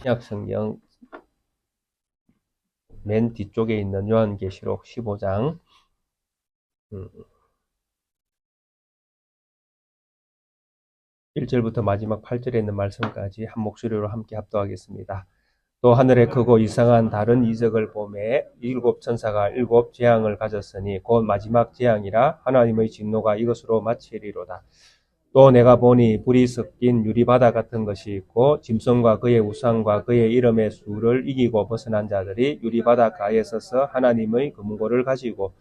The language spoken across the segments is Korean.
신약성경 맨 뒤쪽에 있는 요한계시록 15장 1절부터 마지막 8절에 있는 말씀까지 한 목소리로 함께 합독하겠습니다. 또 하늘에 크고 이상한 다른 이적을 보매 일곱 천사가 일곱 재앙을 가졌으니 곧 마지막 재앙이라 하나님의 진노가 이것으로 마치리로다. 또 내가 보니 불이 섞인 유리바다 같은 것이 있고 짐승과 그의 우상과 그의 이름의 수를 이기고 벗어난 자들이 유리바다 가에 서서 하나님의 금고를 가지고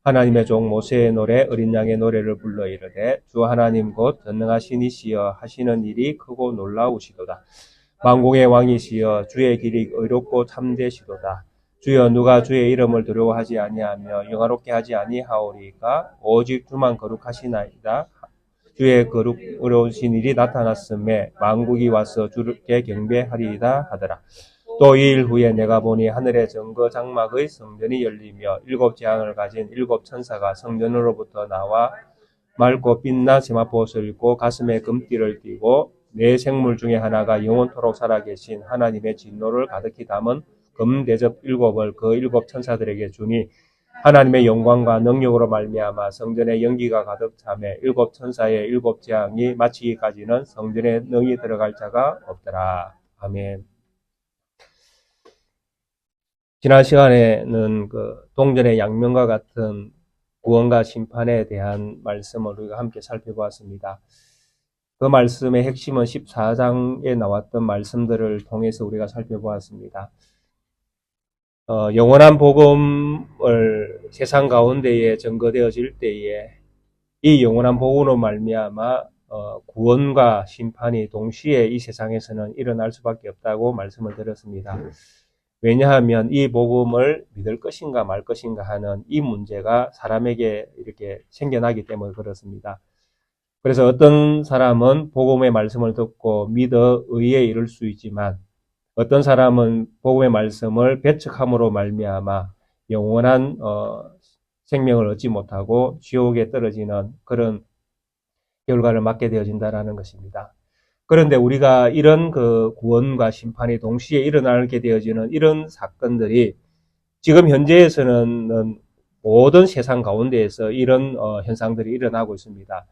하나님의 종 모세의 노래 어린 양의 노래를 불러 이르되 주 하나님 곧 전능하신 이시여 하시는 일이 크고 놀라우시도다. 만국의 왕이시여 주의 길이 의롭고 참되시도다. 주여 누가 주의 이름을 두려워하지 아니하며 영화롭게 하지 아니하오리까 오직 주만 거룩하시나이다. 주의 거룩으로우신 일이 나타났음에 만국이 와서 주께 경배하리이다 하더라. 또 이 일 후에 내가 보니 하늘의 정거 장막의 성전이 열리며 일곱 재앙을 가진 일곱 천사가 성전으로부터 나와 맑고 빛난 세마포옷을 입고 가슴에 금띠를 띠고 네 생물 중에 하나가 영원토록 살아계신 하나님의 진노를 가득히 담은 금대접 일곱을 그 일곱 천사들에게 주니 하나님의 영광과 능력으로 말미암아 성전에 연기가 가득 차매 일곱 천사의 일곱 재앙이 마치기까지는 성전에 능히 들어갈 자가 없더라. 아멘. 지난 시간에는 동전의 양면과 같은 구원과 심판에 대한 말씀을 우리가 함께 살펴보았습니다. 그 말씀의 핵심은 14장에 나왔던 말씀들을 통해서 우리가 살펴보았습니다. 영원한 복음을 세상 가운데에 전거되어질 때에 이 영원한 복음으로 말미암아 구원과 심판이 동시에 이 세상에서는 일어날 수밖에 없다고 말씀을 드렸습니다. 왜냐하면 이 복음을 믿을 것인가 말 것인가 하는 이 문제가 사람에게 이렇게 생겨나기 때문에 그렇습니다. 그래서 어떤 사람은 복음의 말씀을 듣고 믿어 의에 이를 수 있지만 어떤 사람은 복음의 말씀을 배척함으로 말미암아 영원한 생명을 얻지 못하고 지옥에 떨어지는 그런 결과를 맞게 되어진다라는 것입니다. 그런데 우리가 이런 구원과 심판이 동시에 일어나게 되어지는 이런 사건들이 지금 현재에서는 모든 세상 가운데에서 이런 현상들이 일어나고 있습니다.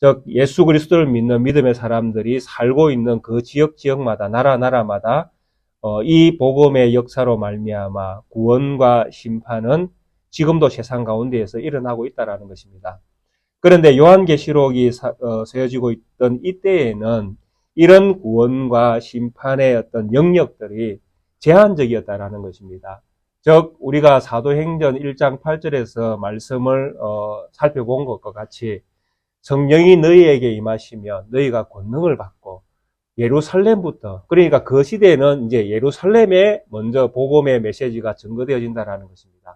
즉 예수 그리스도를 믿는 믿음의 사람들이 살고 있는 그 지역마다 나라마다 이 복음의 역사로 말미암아 구원과 심판은 지금도 세상 가운데에서 일어나고 있다라는 것입니다. 그런데 요한계시록이 세워지고 있던 이때에는 이런 구원과 심판의 어떤 영역들이 제한적이었다라는 것입니다. 즉 우리가 사도행전 1장 8절에서 말씀을 살펴본 것과 같이 성령이 너희에게 임하시면 너희가 권능을 받고 예루살렘부터, 그러니까 그 시대에는 이제 예루살렘에 먼저 복음의 메시지가 전거되어진다라는 것입니다.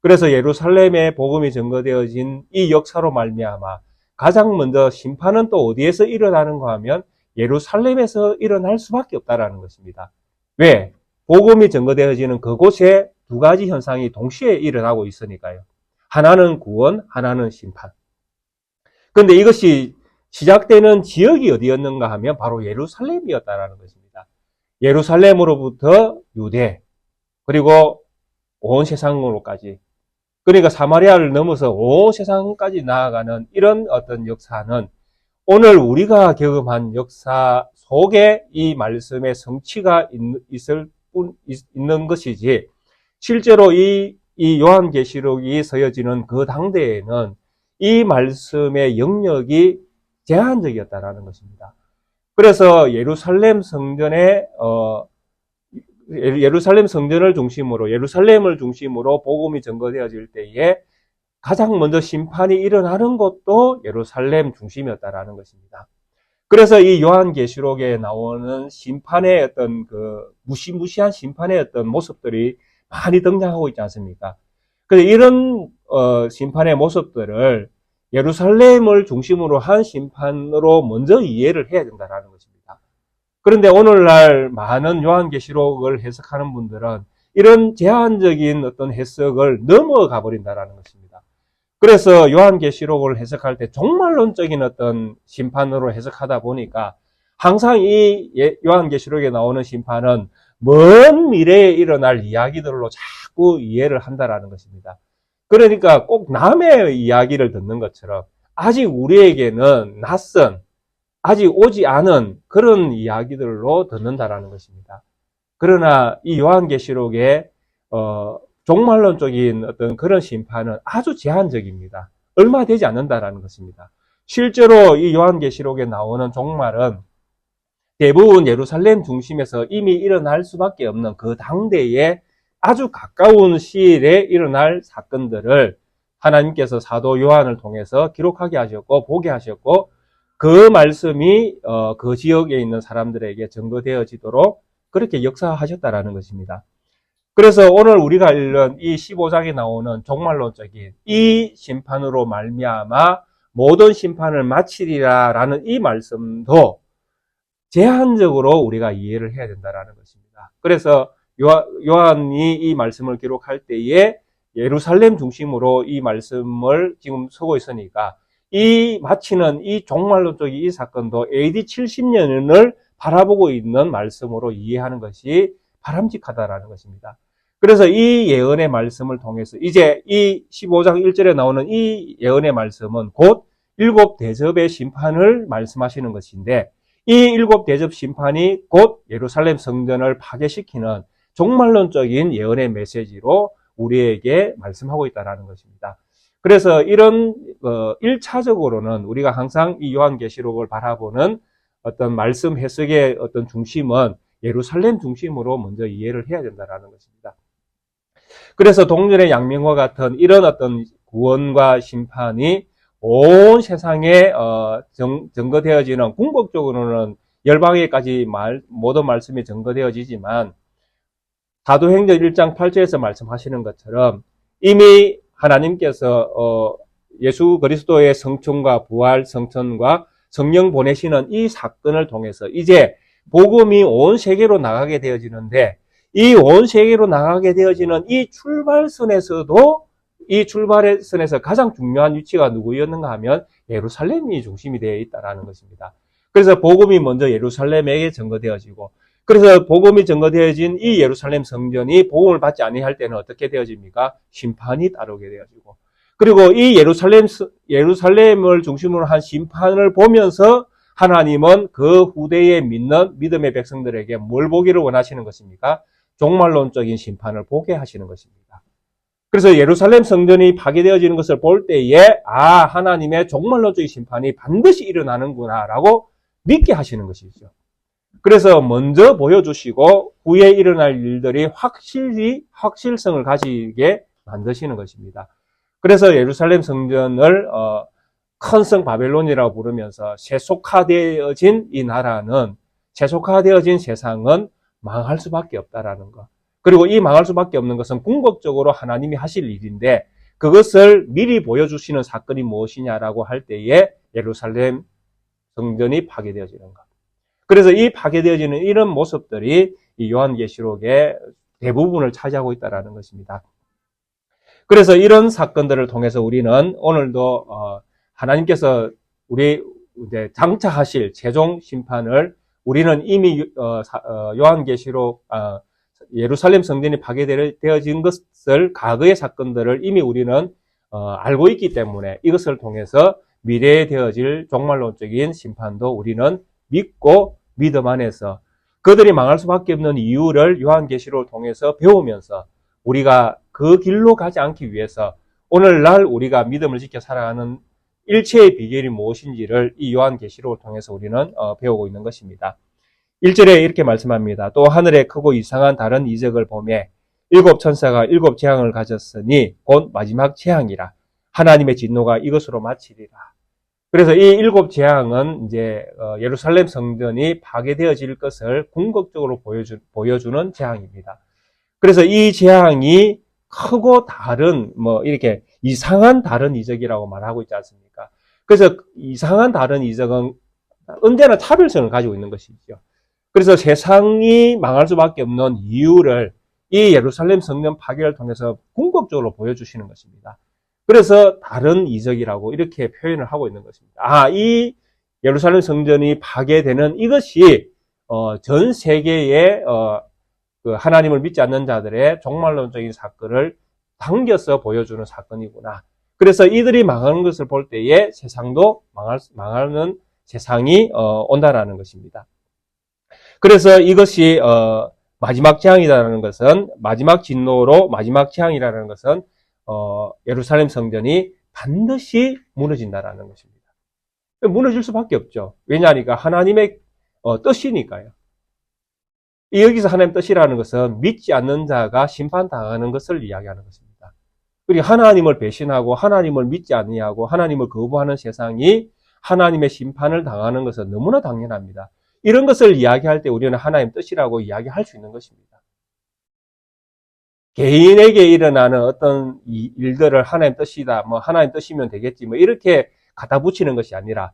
그래서 예루살렘에 복음이 전거되어진 이 역사로 말미암아 가장 먼저 심판은 또 어디에서 일어나는가 하면 예루살렘에서 일어날 수밖에 없다라는 것입니다. 왜? 복음이 전거되어지는 그곳에 두 가지 현상이 동시에 일어나고 있으니까요. 하나는 구원, 하나는 심판. 그런데 이것이 시작되는 지역이 어디였는가 하면 바로 예루살렘이었다라는 것입니다. 예루살렘으로부터 유대, 그리고 온 세상으로까지, 그러니까 사마리아를 넘어서 온 세상까지 나아가는 이런 어떤 역사는 오늘 우리가 경험한 역사 속에 이 말씀의 성취가 있는 것이지, 실제로 이 요한계시록이 서여지는 그 당대에는 이 말씀의 영역이 제한적이었다라는 것입니다. 그래서 예루살렘 성전을 중심으로 복음이 전거되어질 때에 가장 먼저 심판이 일어나는 곳도 예루살렘 중심이었다라는 것입니다. 그래서 이 요한계시록에 나오는 심판의 어떤 무시무시한 심판의 어떤 모습들이 많이 등장하고 있지 않습니까? 그래서 이런 심판의 모습들을 예루살렘을 중심으로 한 심판으로 먼저 이해를 해야 된다는 것입니다. 그런데 오늘날 많은 요한계시록을 해석하는 분들은 이런 제한적인 어떤 해석을 넘어가 버린다는 것입니다. 그래서 요한계시록을 해석할 때 종말론적인 어떤 심판으로 해석하다 보니까 항상 이 요한계시록에 나오는 심판은 먼 미래에 일어날 이야기들로 자꾸 이해를 한다라는 것입니다. 그러니까 꼭 남의 이야기를 듣는 것처럼 아직 우리에게는 낯선, 아직 오지 않은 그런 이야기들로 듣는다라는 것입니다. 그러나 이 요한계시록의 종말론적인 어떤 그런 심판은 아주 제한적입니다. 얼마 되지 않는다라는 것입니다. 실제로 이 요한계시록에 나오는 종말은 대부분 예루살렘 중심에서 이미 일어날 수밖에 없는 그 당대에 아주 가까운 시일에 일어날 사건들을 하나님께서 사도 요한을 통해서 기록하게 하셨고 보게 하셨고 그 말씀이 그 지역에 있는 사람들에게 증거되어지도록 그렇게 역사하셨다라는 것입니다. 그래서 오늘 우리가 읽은 이 15장에 나오는 종말론적인 이 심판으로 말미암아 모든 심판을 마치리라라는 이 말씀도 제한적으로 우리가 이해를 해야 된다라는 것입니다. 그래서 요한이 이 말씀을 기록할 때에 예루살렘 중심으로 이 말씀을 지금 쓰고 있으니까 이 마치는 이 종말론적인 이 사건도 AD 70년을 바라보고 있는 말씀으로 이해하는 것이 바람직하다라는 것입니다. 그래서 이 예언의 말씀을 통해서 이제 이 15장 1절에 나오는 이 예언의 말씀은 곧 일곱 대접의 심판을 말씀하시는 것인데 이 일곱 대접 심판이 곧 예루살렘 성전을 파괴시키는 종말론적인 예언의 메시지로 우리에게 말씀하고 있다는 것입니다. 그래서 이런 1차적으로는 우리가 항상 이 요한계시록을 바라보는 어떤 말씀 해석의 어떤 중심은 예루살렘 중심으로 먼저 이해를 해야 된다는 것입니다. 그래서 동전의 양명과 같은 이런 어떤 구원과 심판이 온 세상에 증거되어지는 궁극적으로는 열방에까지 모든 말씀이 증거되어지지만 사도행전 1장 8절에서 말씀하시는 것처럼 이미 하나님께서 예수 그리스도의 성천과 부활, 성천과 성령 보내시는 이 사건을 통해서 이제 복음이 온 세계로 나가게 되어지는데 이 온 세계로 나가게 되어지는 이 출발선에서도 이 출발선에서 가장 중요한 위치가 누구였는가 하면 예루살렘이 중심이 되어 있다는 것입니다. 그래서 복음이 먼저 예루살렘에게 증거되어지고 그래서 복음이 증거되어진 이 예루살렘 성전이 복음을 받지 아니할 때는 어떻게 되어집니까? 심판이 따르게 되어지고 그리고 이 예루살렘을 중심으로 한 심판을 보면서 하나님은 그 후대에 믿는 믿음의 백성들에게 뭘 보기를 원하시는 것입니까? 종말론적인 심판을 보게 하시는 것입니다. 그래서 예루살렘 성전이 파괴되어지는 것을 볼 때에 하나님의 종말론적인 심판이 반드시 일어나는구나 라고 믿게 하시는 것이죠. 그래서 먼저 보여주시고 후에 일어날 일들이 확실성을 가지게 만드시는 것입니다. 그래서 예루살렘 성전을 큰 성 바벨론이라고 부르면서 세속화되어진 이 나라는 세속화되어진 세상은 망할 수밖에 없다라는 것. 그리고 이 망할 수밖에 없는 것은 궁극적으로 하나님이 하실 일인데 그것을 미리 보여주시는 사건이 무엇이냐라고 할 때에 예루살렘 성전이 파괴되어지는 것. 그래서 이 파괴되어지는 이런 모습들이 이 요한계시록의 대부분을 차지하고 있다는 것입니다. 그래서 이런 사건들을 통해서 우리는 오늘도 하나님께서 우리 이제 장차하실 최종 심판을 우리는 이미 요한계시록 예루살렘 성전이 파괴되어진 것을 과거의 사건들을 이미 우리는 알고 있기 때문에 이것을 통해서 미래에 되어질 종말론적인 심판도 우리는 믿고 믿음 안에서 그들이 망할 수밖에 없는 이유를 요한계시록을 통해서 배우면서 우리가 그 길로 가지 않기 위해서 오늘날 우리가 믿음을 지켜 살아가는 일체의 비결이 무엇인지를 이 요한계시록을 통해서 우리는 배우고 있는 것입니다. 1절에 이렇게 말씀합니다. 또 하늘에 크고 이상한 다른 이적을 보매 일곱 천사가 일곱 재앙을 가졌으니 곧 마지막 재앙이라. 하나님의 진노가 이것으로 마치리라. 그래서 이 일곱 재앙은 이제 예루살렘 성전이 파괴되어질 것을 궁극적으로 보여주는 재앙입니다. 그래서 이 재앙이 크고 다른 이렇게 이상한 다른 이적이라고 말하고 있지 않습니까? 그래서 이상한 다른 이적은 언제나 차별성을 가지고 있는 것이죠. 그래서 세상이 망할 수밖에 없는 이유를 이 예루살렘 성전 파괴를 통해서 궁극적으로 보여주시는 것입니다. 그래서 다른 이적이라고 이렇게 표현을 하고 있는 것입니다. 이 예루살렘 성전이 파괴되는 이것이 전 세계에 그 하나님을 믿지 않는 자들의 종말론적인 사건을 당겨서 보여주는 사건이구나. 그래서 이들이 망하는 것을 볼 때에 세상도 망하는 세상이 온다라는 것입니다. 그래서 이것이 마지막 재앙이라는 것은, 마지막 진노로 마지막 재앙이라는 것은 예루살렘 성전이 반드시 무너진다라는 것입니다. 무너질 수밖에 없죠. 왜냐하니까 하나님의 뜻이니까요. 여기서 하나님의 뜻이라는 것은 믿지 않는 자가 심판당하는 것을 이야기하는 것입니다. 그리고 하나님을 배신하고 하나님을 믿지 아니하고 하나님을 거부하는 세상이 하나님의 심판을 당하는 것은 너무나 당연합니다. 이런 것을 이야기할 때 우리는 하나님의 뜻이라고 이야기할 수 있는 것입니다. 개인에게 일어나는 어떤 일들을 하나님의 뜻이다, 뭐 하나님의 뜻이면 되겠지, 뭐 이렇게 갖다 붙이는 것이 아니라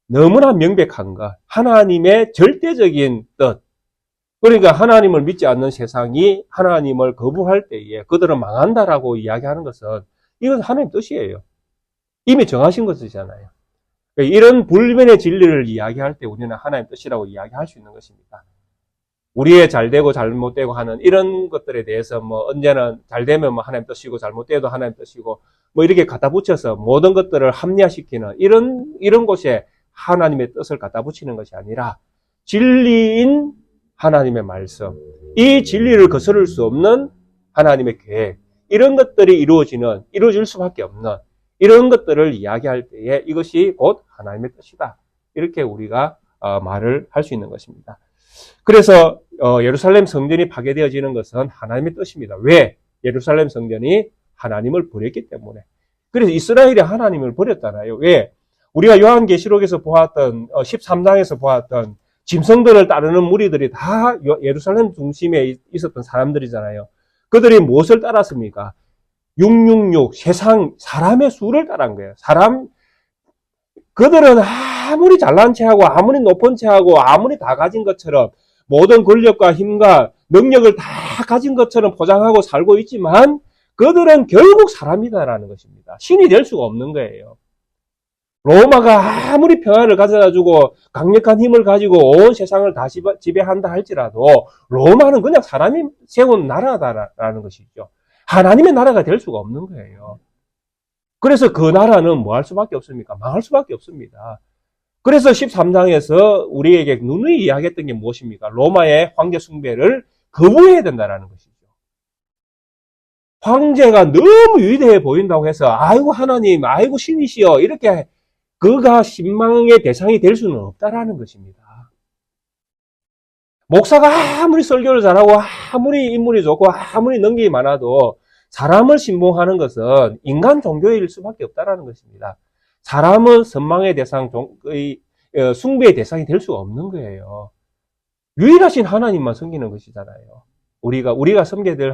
너무나 명백한 것, 하나님의 절대적인 뜻. 그러니까 하나님을 믿지 않는 세상이 하나님을 거부할 때에 그들은 망한다라고 이야기하는 것은 이건 하나님의 뜻이에요. 이미 정하신 것이잖아요. 이런 불변의 진리를 이야기할 때 우리는 하나님의 뜻이라고 이야기할 수 있는 것입니다. 우리의 잘되고 잘못되고 하는 이런 것들에 대해서 뭐 언제는 잘되면 뭐 하나님의 뜻이고 잘못되도 하나님의 뜻이고 뭐 이렇게 갖다 붙여서 모든 것들을 합리화시키는 이런 곳에 하나님의 뜻을 갖다 붙이는 것이 아니라 진리인 하나님의 말씀, 이 진리를 거스를 수 없는 하나님의 계획, 이런 것들이 이루어질 수밖에 없는 이런 것들을 이야기할 때에 이것이 곧 하나님의 뜻이다. 이렇게 우리가 말을 할 수 있는 것입니다. 그래서 예루살렘 성전이 파괴되어지는 것은 하나님의 뜻입니다. 왜? 예루살렘 성전이 하나님을 버렸기 때문에. 그래서 이스라엘이 하나님을 버렸잖아요. 왜? 우리가 요한계시록에서 보았던 13장에서 보았던 짐승들을 따르는 무리들이 다 예루살렘 중심에 있었던 사람들이잖아요. 그들이 무엇을 따랐습니까? 666, 사람의 수를 따른 거예요. 그들은 아무리 잘난 체하고, 아무리 높은 체하고, 아무리 다 가진 것처럼, 모든 권력과 힘과 능력을 다 가진 것처럼 포장하고 살고 있지만, 그들은 결국 사람이다라는 것입니다. 신이 될 수가 없는 거예요. 로마가 아무리 평화를 가져다주고 강력한 힘을 가지고 온 세상을 다 지배한다 할지라도 로마는 그냥 사람이 세운 나라다라는 것이죠. 하나님의 나라가 될 수가 없는 거예요. 그래서 그 나라는 뭐 할 수밖에 없습니까? 망할 수밖에 없습니다. 그래서 13장에서 우리에게 누누이 이야기했던 게 무엇입니까? 로마의 황제 숭배를 거부해야 된다는 것이죠. 황제가 너무 위대해 보인다고 해서 아이고 하나님, 아이고 신이시여 이렇게 그가 신망의 대상이 될 수는 없다라는 것입니다. 목사가 아무리 설교를 잘하고 아무리 인물이 좋고 아무리 능력이 많아도 사람을 신봉하는 것은 인간 종교일 수밖에 없다라는 것입니다. 사람은 선망의 대상, 숭배의 대상이 될 수가 없는 거예요. 유일하신 하나님만 섬기는 것이잖아요. 우리가 섬겨야 될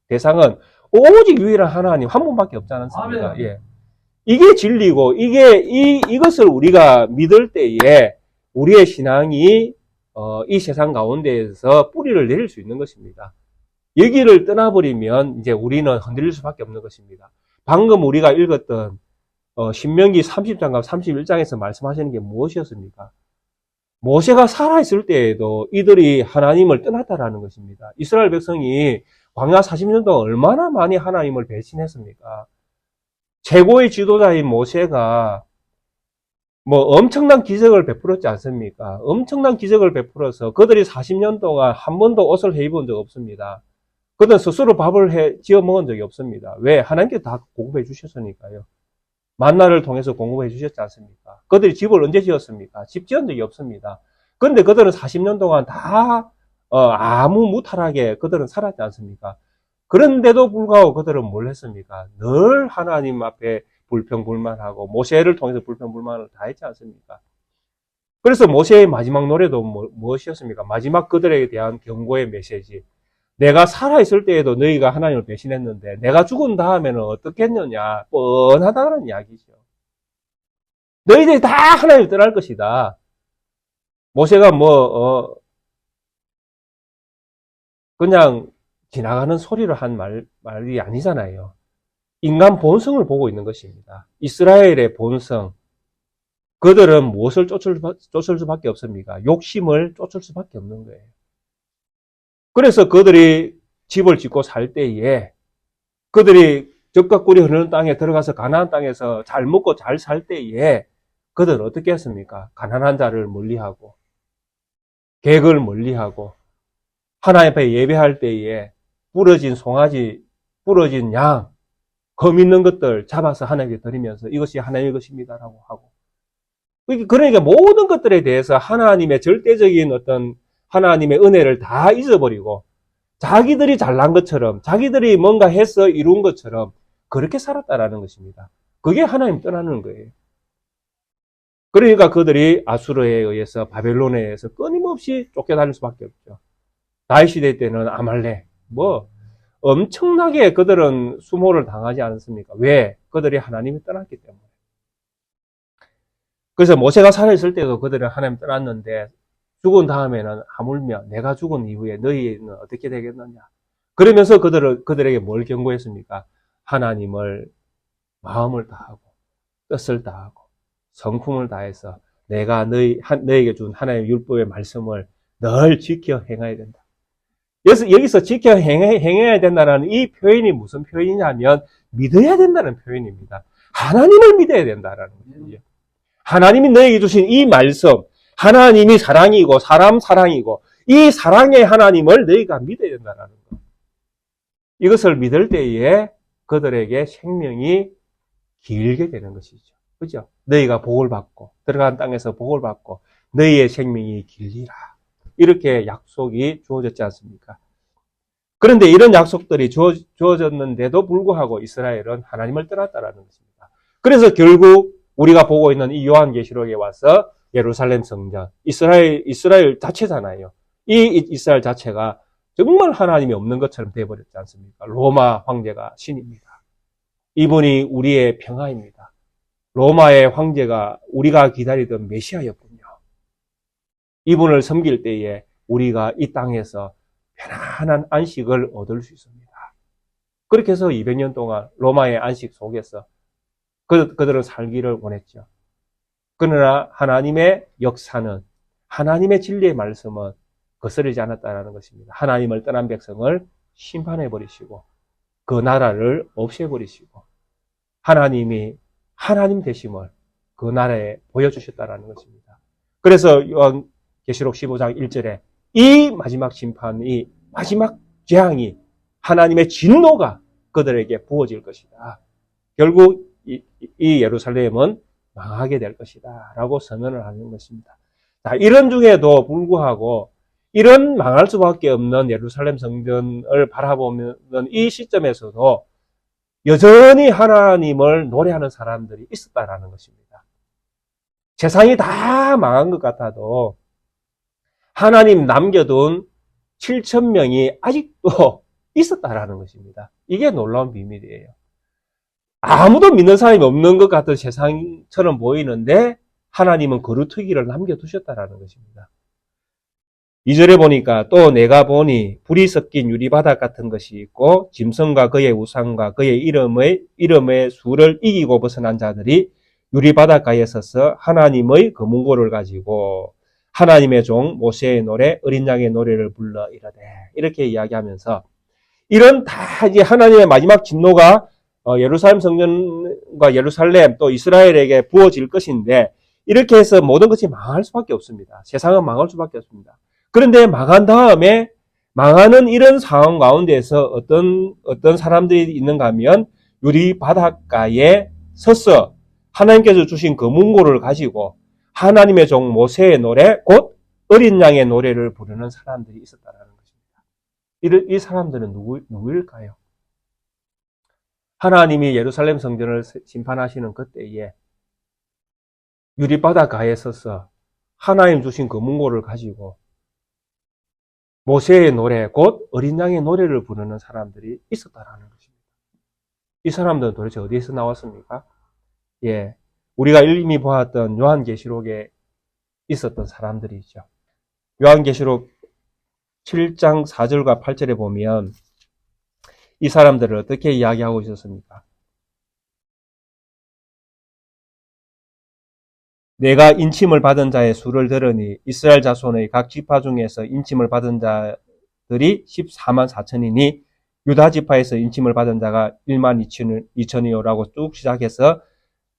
대상은 오직 유일한 하나님 한 분밖에 없지 않습니까? 예. 이게 진리고, 이것을 우리가 믿을 때에 우리의 신앙이, 이 세상 가운데에서 뿌리를 내릴 수 있는 것입니다. 여기를 떠나버리면 이제 우리는 흔들릴 수밖에 없는 것입니다. 방금 우리가 읽었던, 신명기 30장과 31장에서 말씀하시는 게 무엇이었습니까? 모세가 살아있을 때에도 이들이 하나님을 떠났다라는 것입니다. 이스라엘 백성이 광야 40년 동안 얼마나 많이 하나님을 배신했습니까? 최고의 지도자인 모세가 뭐 엄청난 기적을 베풀었지 않습니까? 엄청난 기적을 베풀어서 그들이 40년 동안 한 번도 옷을 해입은 적 없습니다. 그들은 스스로 밥을 지어 먹은 적이 없습니다. 왜? 하나님께 다 공급해 주셨으니까요. 만나를 통해서 공급해 주셨지 않습니까? 그들이 집을 언제 지었습니까? 집 지은 적이 없습니다. 그런데 그들은 40년 동안 다 아무 무탈하게 그들은 살았지 않습니까? 그런데도 불구하고 그들은 뭘 했습니까? 늘 하나님 앞에 불평불만하고 모세를 통해서 불평불만을 다 했지 않습니까? 그래서 모세의 마지막 노래도 무엇이었습니까? 마지막 그들에 대한 경고의 메시지. 내가 살아있을 때에도 너희가 하나님을 배신했는데 내가 죽은 다음에는 어떻겠느냐? 뻔하다는 이야기죠. 너희들이 다 하나님을 떠날 것이다. 모세가 그냥 지나가는 소리를 한 말이 아니잖아요. 인간 본성을 보고 있는 것입니다. 이스라엘의 본성. 그들은 무엇을 쫓을 수밖에 없습니까? 욕심을 쫓을 수밖에 없는 거예요. 그래서 그들이 집을 짓고 살 때에 그들이 적과 꿀이 흐르는 땅에 들어가서 가나안 땅에서 잘 먹고 잘 살 때에 그들은 어떻게 했습니까? 가난한 자를 멀리하고 객을 멀리하고 하나님 앞에 예배할 때에 부러진 송아지, 부러진 양, 검 있는 것들 잡아서 하나님께 드리면서 이것이 하나님의 것입니다라고 하고, 그러니까 모든 것들에 대해서 하나님의 절대적인 어떤 하나님의 은혜를 다 잊어버리고 자기들이 잘난 것처럼 자기들이 뭔가 해서 이룬 것처럼 그렇게 살았다라는 것입니다. 그게 하나님 떠나는 거예요. 그러니까 그들이 아수르에 의해서 바벨론에 의해서 끊임없이 쫓겨다닐 수밖에 없죠. 다윗 시대 때는 아말렉 엄청나게 그들은 수모를 당하지 않았습니까? 왜? 그들이 하나님이 떠났기 때문에. 그래서 모세가 살아있을 때도 그들은 하나님 떠났는데 죽은 다음에는 하물며 내가 죽은 이후에 너희는 어떻게 되겠느냐. 그러면서 그들에게 뭘 경고했습니까? 하나님을 마음을 다하고 뜻을 다하고 성품을 다해서 내가 너희에게 준 하나님의 율법의 말씀을 늘 지켜 행해야 된다. 여기서 지켜 행해야 된다는 이 표현이 무슨 표현이냐면 믿어야 된다는 표현입니다. 하나님을 믿어야 된다는 거죠. 하나님이 너에게 주신 이 말씀, 하나님이 사랑이고 사람 사랑이고 이 사랑의 하나님을 너희가 믿어야 된다는 것. 이것을 믿을 때에 그들에게 생명이 길게 되는 것이죠. 그죠? 너희가 복을 받고 들어간 땅에서 복을 받고 너희의 생명이 길리라. 이렇게 약속이 주어졌지 않습니까? 그런데 이런 약속들이 주어졌는데도 불구하고 이스라엘은 하나님을 떠났다라는 것입니다. 그래서 결국 우리가 보고 있는 이 요한계시록에 와서 예루살렘 성전, 이스라엘 자체잖아요. 이 이스라엘 자체가 정말 하나님이 없는 것처럼 되어버렸지 않습니까? 로마 황제가 신입니다. 이분이 우리의 평화입니다. 로마의 황제가 우리가 기다리던 메시아였군요. 이분을 섬길 때에 우리가 이 땅에서 편안한 안식을 얻을 수 있습니다. 그렇게 해서 200년 동안 로마의 안식 속에서 그들은 살기를 원했죠. 그러나 하나님의 역사는, 하나님의 진리의 말씀은 거스르지 않았다는 것입니다. 하나님을 떠난 백성을 심판해버리시고 그 나라를 없애버리시고 하나님이 하나님 되심을 그 나라에 보여주셨다는 것입니다. 그래서 요한계시록 15장 1절에 이 마지막 심판이, 마지막 재앙이, 하나님의 진노가 그들에게 부어질 것이다. 결국 이 예루살렘은 망하게 될 것이다 라고 선언을 하는 것입니다. 자, 이런 중에도 불구하고 이런 망할 수밖에 없는 예루살렘 성전을 바라보는 이 시점에서도 여전히 하나님을 노래하는 사람들이 있었다라는 것입니다. 세상이 다 망한 것 같아도 하나님 남겨둔 7,000명이 아직도 있었다라는 것입니다. 이게 놀라운 비밀이에요. 아무도 믿는 사람이 없는 것 같은 세상처럼 보이는데 하나님은 거루터기를 남겨두셨다라는 것입니다. 2절에 보니까 또 내가 보니 불이 섞인 유리바닥 같은 것이 있고 짐승과 그의 우상과 그의 이름의 수를 이기고 벗어난 자들이 유리바닥가에 서서 하나님의 검은고를 가지고 하나님의 종 모세의 노래 어린 양의 노래를 불러 이르되, 이렇게 이야기하면서 이런 다 이제 하나님의 마지막 진노가 예루살렘 성전과 예루살렘 또 이스라엘에게 부어질 것인데 이렇게 해서 모든 것이 망할 수밖에 없습니다. 세상은 망할 수밖에 없습니다. 그런데 망한 다음에 망하는 이런 상황 가운데서 어떤 사람들이 있는가 하면 유리 바닷가에 서서 하나님께서 주신 그 문고를 가지고 하나님의 종 모세의 노래, 곧 어린 양의 노래를 부르는 사람들이 있었다는 것입니다. 이 사람들은 누구일까요? 하나님이 예루살렘 성전을 심판하시는 그때에 유리바닷가에 서서 하나님 주신 그 문고를 가지고 모세의 노래, 곧 어린 양의 노래를 부르는 사람들이 있었다라는 것입니다. 이 사람들은 도대체 어디에서 나왔습니까? 예, 우리가 이미 보았던 요한계시록에 있었던 사람들이죠. 요한계시록 7장 4절과 8절에 보면 이 사람들을 어떻게 이야기하고 있었습니까? 내가 인침을 받은 자의 수를 들으니 이스라엘 자손의 각 지파 중에서 인침을 받은 자들이 14만 4천이니 유다 지파에서 인침을 받은 자가 1만 2천이요라고 쭉 시작해서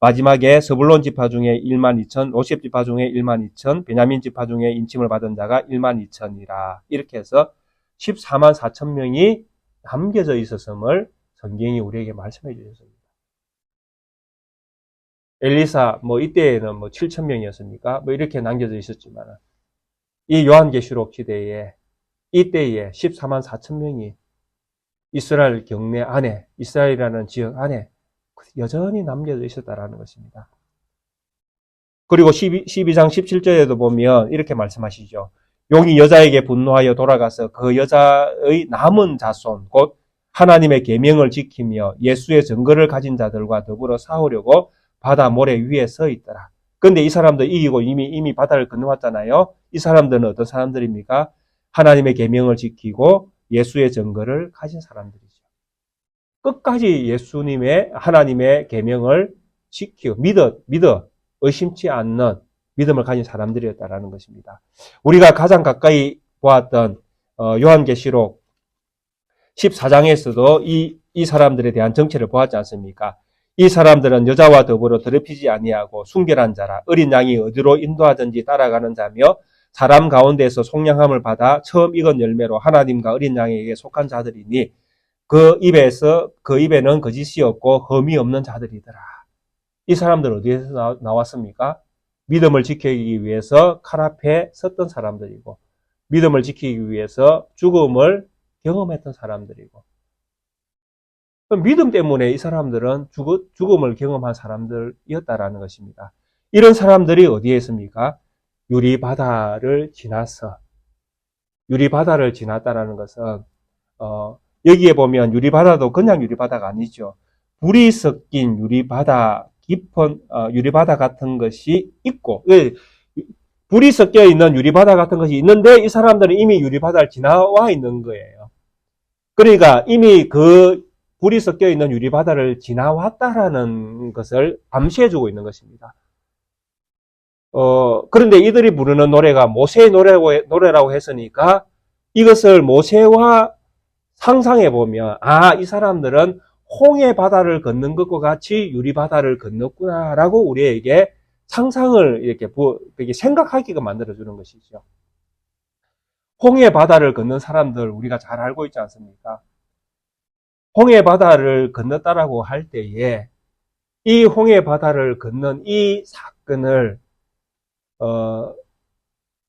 마지막에 스불론 지파 중에 1만 2천, 요셉 지파 중에 1만 2천, 베냐민 지파 중에 인침을 받은 자가 1만 2천이라 이렇게 해서 14만 4천 명이 남겨져 있었음을 성경이 우리에게 말씀해 주셨습니다. 엘리사 이때에는 7천 명이었습니까? 이렇게 남겨져 있었지만 이 요한계시록 시대에 이때에 14만 4천 명이 이스라엘 경내 안에, 이스라엘이라는 지역 안에 여전히 남겨져 있었다라는 것입니다. 그리고 12장 17절에도 보면 이렇게 말씀하시죠. 용이 여자에게 분노하여 돌아가서 그 여자의 남은 자손, 곧 하나님의 계명을 지키며 예수의 증거를 가진 자들과 더불어 싸우려고 바다 모래 위에 서 있더라. 그런데 이 사람들 이기고 이미 바다를 건너왔잖아요. 이 사람들은 어떤 사람들입니까? 하나님의 계명을 지키고 예수의 증거를 가진 사람들이죠. 끝까지 예수님의 하나님의 계명을 지키고 믿어 의심치 않는 믿음을 가진 사람들이었다라는 것입니다. 우리가 가장 가까이 보았던 요한계시록 14장에서도 이 사람들에 대한 정체를 보았지 않습니까? 이 사람들은 여자와 더불어 더럽히지 아니하고 순결한 자라 어린 양이 어디로 인도하든지 따라가는 자며 사람 가운데서 속량함을 받아 처음 익은 열매로 하나님과 어린 양에게 속한 자들이니 그 입에는 거짓이 없고 흠이 없는 자들이더라. 이 사람들 어디에서 나왔습니까? 믿음을 지키기 위해서 칼 앞에 섰던 사람들이고 믿음을 지키기 위해서 죽음을 경험했던 사람들이고 믿음 때문에 이 사람들은 죽음을 경험한 사람들이었다라는 것입니다. 이런 사람들이 어디에 있습니까? 유리바다를 지났다라는 것은 여기에 보면 유리바다도 그냥 유리바다가 아니죠. 불이 섞인 유리바다, 깊은 유리바다 같은 것이 있고 불이 섞여 있는 유리바다 같은 것이 있는데 이 사람들은 이미 유리바다를 지나와 있는 거예요. 그러니까 이미 그 불이 섞여 있는 유리바다를 지나왔다라는 것을 암시해주고 있는 것입니다. 그런데 이들이 부르는 노래가 모세의 노래라고 했으니까 이것을 모세와 상상해보면, 이 사람들은 홍해 바다를 걷는 것과 같이 유리바다를 건넜구나라고 우리에게 상상을 이렇게 생각하기가 만들어주는 것이죠. 홍해 바다를 걷는 사람들 우리가 잘 알고 있지 않습니까? 홍해 바다를 건넜다라고 할 때에 이 홍해 바다를 건넌 이 사건을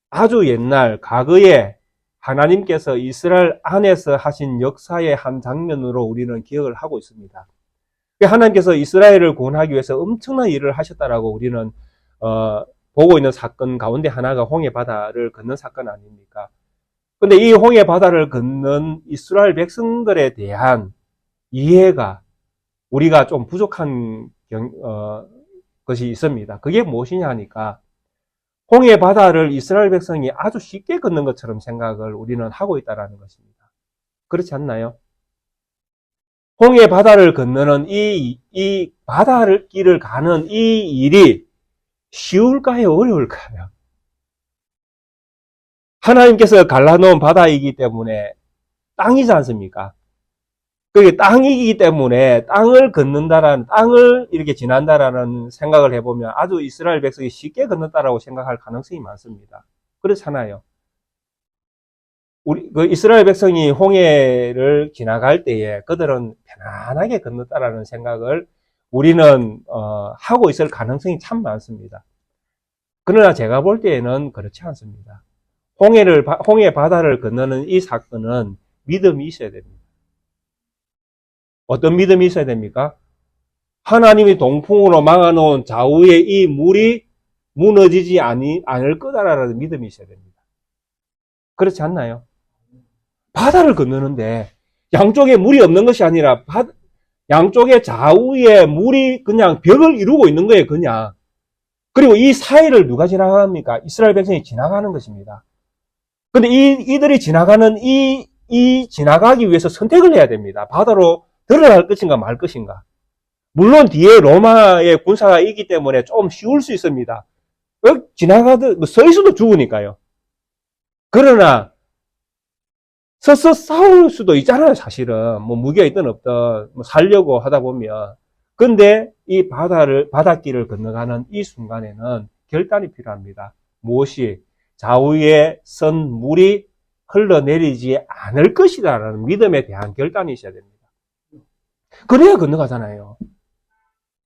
아주 옛날 과거에 하나님께서 이스라엘 안에서 하신 역사의 한 장면으로 우리는 기억을 하고 있습니다. 하나님께서 이스라엘을 구원하기 위해서 엄청난 일을 하셨다라고 우리는 보고 있는 사건 가운데 하나가 홍해 바다를 건넌 사건 아닙니까? 근데 이 홍해 바다를 건넌 이스라엘 백성들에 대한 이해가 우리가 좀 부족한 것이 있습니다. 그게 무엇이냐 하니까 홍해 바다를 이스라엘 백성이 아주 쉽게 건넌 것처럼 생각을 우리는 하고 있다는 것입니다. 그렇지 않나요? 홍해 바다를 건너는 이 바다를 길을 가는 이 일이 쉬울까요? 어려울까요? 하나님께서 갈라놓은 바다이기 때문에 땅이지 않습니까? 그게 땅이기 때문에 땅을 이렇게 지난다라는 생각을 해보면 아주 이스라엘 백성이 쉽게 건넜다라고 생각할 가능성이 많습니다. 그렇잖아요. 이스라엘 백성이 홍해를 지나갈 때에 그들은 편안하게 건넜다라는 생각을 우리는, 하고 있을 가능성이 참 많습니다. 그러나 제가 볼 때에는 그렇지 않습니다. 홍해 바다를 건너는 이 사건은 믿음이 있어야 됩니다. 어떤 믿음이 있어야 됩니까? 하나님이 동풍으로 막아놓은 좌우에 이 물이 무너지지 않을 거다라는 믿음이 있어야 됩니다. 그렇지 않나요? 바다를 건너는데 양쪽에 물이 없는 것이 아니라 양쪽에 좌우에 물이 그냥 벽을 이루고 있는 거예요, 그냥. 그리고 이 사이를 누가 지나갑니까? 이스라엘 백성이 지나가는 것입니다. 근데 이들이 지나가는 지나가기 위해서 선택을 해야 됩니다. 바다로 들어갈 것인가 말 것인가. 물론 뒤에 로마의 군사가 있기 때문에 좀 쉬울 수 있습니다. 지나가도 서 있어도 죽으니까요. 그러나 서서 싸울 수도 있잖아요, 사실은. 뭐 무기가 있든 없든, 뭐 살려고 하다 보면. 근데 이 바닷길을 건너가는 이 순간에는 결단이 필요합니다. 무엇이? 좌우에 선 물이 흘러내리지 않을 것이라는 믿음에 대한 결단이 있어야 됩니다. 그래야 건너가잖아요.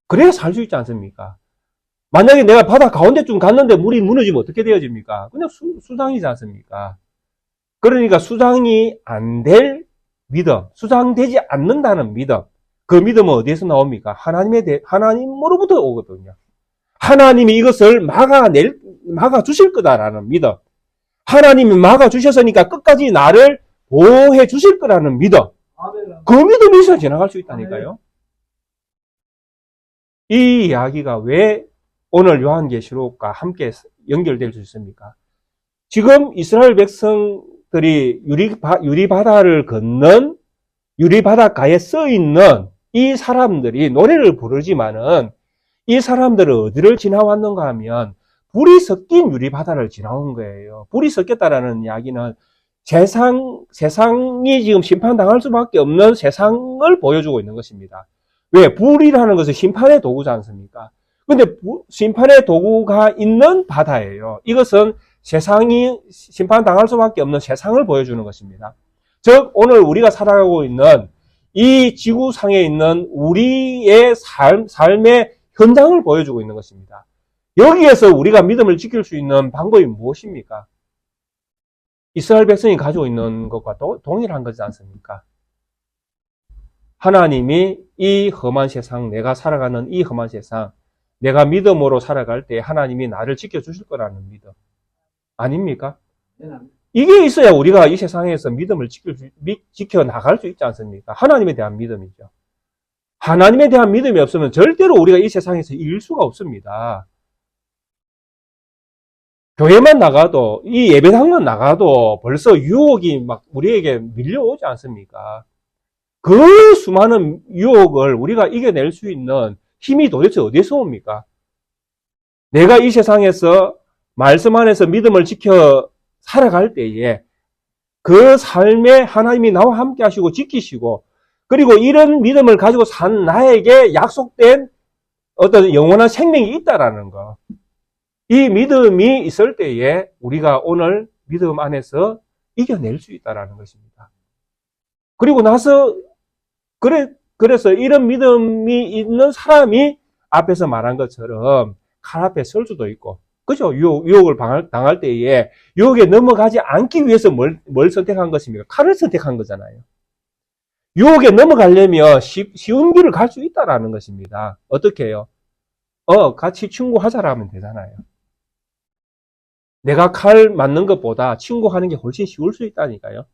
그래야 살 수 있지 않습니까? 만약에 내가 바다 가운데쯤 갔는데 물이 무너지면 어떻게 되어집니까? 그냥 수상이지 않습니까? 그러니까 수상이 안 될 믿음, 수상되지 않는다는 믿음. 그 믿음은 어디에서 나옵니까? 하나님으로부터 오거든요. 하나님이 이것을 막아주실 거다라는 믿음. 하나님이 막아주셨으니까 끝까지 나를 보호해 주실 거라는 믿음. 그 믿음이 있어야 지나갈 수 있다니까요. 이 이야기가 왜 오늘 요한계시록과 함께 연결될 수 있습니까? 지금 이스라엘 백성들이 유리바다를 건넌 유리바닷가에 써 있는 이 사람들이 노래를 부르지만은 이 사람들은 어디를 지나왔는가 하면 불이 섞인 유리바다를 지나온 거예요. 불이 섞였다라는 이야기는 세상이 지금 심판당할 수밖에 없는 세상을 보여주고 있는 것입니다. 왜? 불이라는 것은 심판의 도구지 않습니까? 근데 심판의 도구가 있는 바다예요. 이것은 세상이 심판당할 수밖에 없는 세상을 보여주는 것입니다. 즉 오늘 우리가 살아가고 있는 이 지구상에 있는 우리의 삶의 현장을 보여주고 있는 것입니다. 여기에서 우리가 믿음을 지킬 수 있는 방법이 무엇입니까? 이스라엘 백성이 가지고 있는 것과 동일한 거지 않습니까? 하나님이 이 험한 세상, 내가 살아가는 이 험한 세상, 내가 믿음으로 살아갈 때 하나님이 나를 지켜주실 거라는 믿음. 아닙니까? 이게 있어야 우리가 이 세상에서 믿음을 지켜나갈 수 있지 않습니까? 하나님에 대한 믿음이죠. 하나님에 대한 믿음이 없으면 절대로 우리가 이 세상에서 이길 수가 없습니다. 교회만 나가도, 이 예배당만 나가도 벌써 유혹이 막 우리에게 밀려오지 않습니까? 그 수많은 유혹을 우리가 이겨낼 수 있는 힘이 도대체 어디서 옵니까? 내가 이 세상에서 말씀 안에서 믿음을 지켜 살아갈 때에 그 삶에 하나님이 나와 함께 하시고 지키시고 그리고 이런 믿음을 가지고 산 나에게 약속된 어떤 영원한 생명이 있다라는 거. 이 믿음이 있을 때에 우리가 오늘 믿음 안에서 이겨낼 수 있다라는 것입니다. 그리고 나서 그래서 이런 믿음이 있는 사람이 앞에서 말한 것처럼 칼 앞에 설 수도 있고, 그죠? 유혹을 당할 때에 유혹에 넘어가지 않기 위해서 뭘 선택한 것입니까? 칼을 선택한 거잖아요. 유혹에 넘어가려면 쉬운 길을 갈 수 있다라는 것입니다. 어떻게 해요? 같이 친구하자라면 되잖아요. 내가 칼 맞는 것보다 친구하는 게 훨씬 쉬울 수 있다니까요.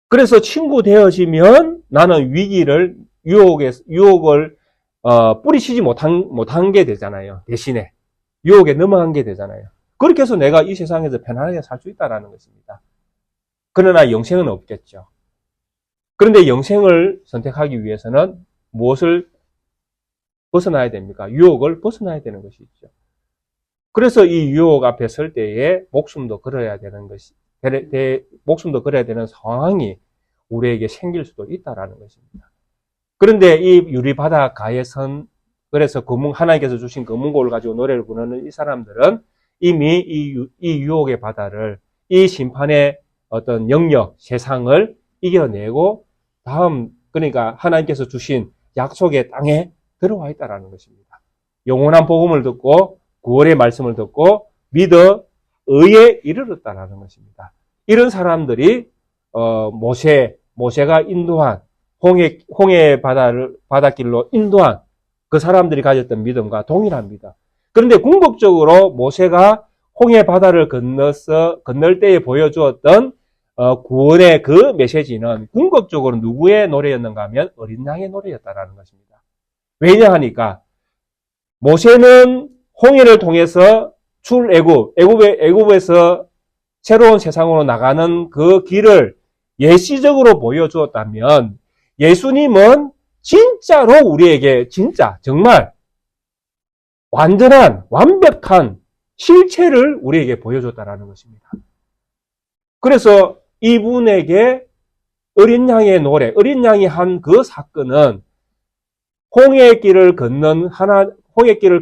그래서 친구 되어지면 나는 유혹을 뿌리치지 못한 게 되잖아요. 대신에 유혹에 넘어간 게 되잖아요. 그렇게 해서 내가 이 세상에서 편안하게 살 수 있다는 것입니다. 그러나 영생은 없겠죠. 그런데 영생을 선택하기 위해서는 무엇을 벗어나야 됩니까? 유혹을 벗어나야 되는 것이죠. 그래서 이 유혹 앞에 설 때에 목숨도 걸어야 되는 상황이 우리에게 생길 수도 있다라는 것입니다. 그런데 이 유리바닷가에선 그래서 하나님께서 주신 검은고를 가지고 노래를 부르는 이 사람들은 이미 이 유혹의 바다를, 이 심판의 어떤 영역, 세상을 이겨내고 그러니까 하나님께서 주신 약속의 땅에 들어와 있다라는 것입니다. 영원한 복음을 듣고 구원의 말씀을 듣고 믿어 의에 이르렀다라는 것입니다. 이런 사람들이 모세가 인도한 홍해 바닷길로 인도한 그 사람들이 가졌던 믿음과 동일한 믿음. 그런데 궁극적으로 모세가 홍해 바다를 건널 때에 보여주었던 구원의 그 메시지는 궁극적으로 누구의 노래였는가 하면 어린 양의 노래였다라는 것입니다. 왜냐하니까 모세는 홍해를 통해서 애굽에서 새로운 세상으로 나가는 그 길을 예시적으로 보여주었다면 예수님은 진짜로 우리에게 정말 완벽한 실체를 우리에게 보여줬다라는 것입니다. 그래서 이분에게 어린 양의 노래, 어린 양이 한 그 사건은 홍해길을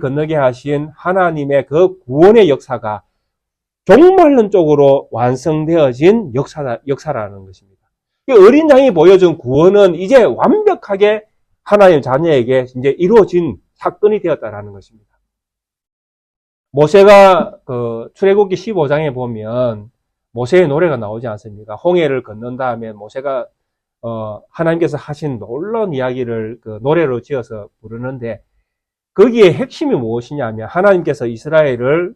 건너게 하신 하나님의 그 구원의 역사가 종말론적으로 완성되어진 역사라는 것입니다. 어린 양이 보여준 구원은 이제 완벽하게 하나님 자녀에게 이제 이루어진 사건이 되었다라는 것입니다. 모세가 출애굽기 15장에 보면 모세의 노래가 나오지 않습니까? 홍해를 건넌 다음에 모세가 하나님께서 하신 놀라운 이야기를 노래로 지어서 부르는데 거기에 핵심이 무엇이냐면 하나님께서 이스라엘을